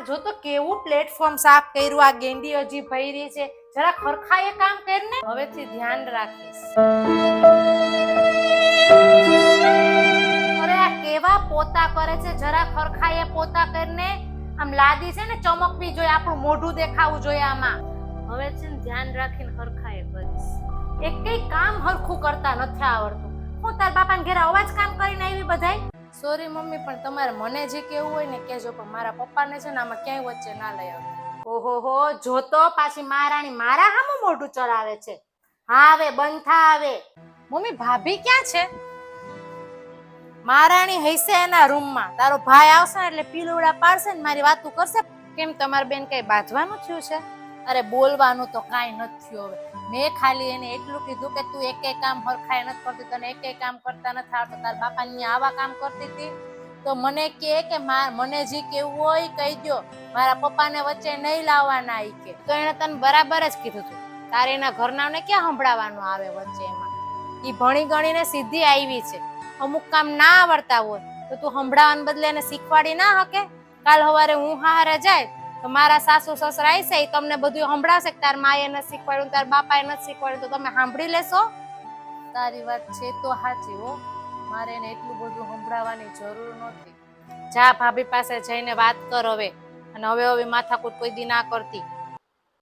જો તો કેવું પ્લેટફોર્મ સાફ કર્યું, આ ગેંડી હજી ભરી છે, જરા ખરખાએ કામ કરને. હવેથી ધ્યાન રાખીશ. અરે આ કેવા પોતા કરે છે, જરા ખરખાએ પોતા કરને. આમ લાદી છે ને ચમકવી જોઈએ, આપણું મોઢું દેખાવું જોઈએ આમાં. હવે છે ને ધ્યાન રાખીને ખરખાએ કરીશ. એકેય કામ હરખું કરતા નથી આવડતું. હું તાર બાપાને ઘરે અવાજ કામ કરીને આવી બધાય. સોરી મમ્મી, પણ તમારે મને જે કેવું હોય ને કહેજો, પણ મારા પપ્પાને છે ને આમાં ક્યાંય વચ્ચે ના લઈ આવતા. ઓહોહો, જોતો પાછી મહારાણી મારા હામું મોઢું ચડાવે છે. હા હવે બંધ થા હવે. મમ્મી ભાભી ક્યાં છે? મહારાણી હૈસે એના રૂમમાં. તારો ભાઈ આવશે ને એટલે પીલુડા પાડશે ને મારી વાતું કરશે. કેમ તમારી બેન કઈ બાંધવાનું થયું છે? અરે બોલવાનું તો કાંઈ નથી થયું હવે. મેં ખાલી એને એટલું કીધું કે તું એકેય કામ હરખાઈ નથી કરતી, તને એકેય કામ કરતા નથી આવડતું, તાર બાપા ને આવા કામ કરતી હતી. તો મને કે મને જે કેવું હોય કહી દો, મારા પપ્પાને વચ્ચે નહીં લાવવાના. ઈ કે તો એને તને બરાબર જ કીધું હતું. તારે એના ઘરનાને ક્યાં સંભળાવવાનું આવે વચ્ચે? એમાં ઈ ભણી ગણીને સીધી આવી છે. અમુક કામ ના આવડતા હોય તો તું સંભળાવવાને બદલે એને શીખવાડી ના હકે? કાલ સવારે હું હારે જાય તો મારા સાસુ સસરા આવશે, એ તમને બધું સંભળાવશે કે તાર માએ નથી શીખવાડ્યું, તાર બાપાએ નથી શીખવાડ્યું, તો તમે સાંભળી લેશો? તારી વાત છે તો સાચી હો, મારે એને એટલું બધું સંભળાવવાની જરૂર નહોતી. જા ભાભી પાસે જઈને વાત કર હવે, અને હવે માથાકૂટ કોઈ દી ના કરતી.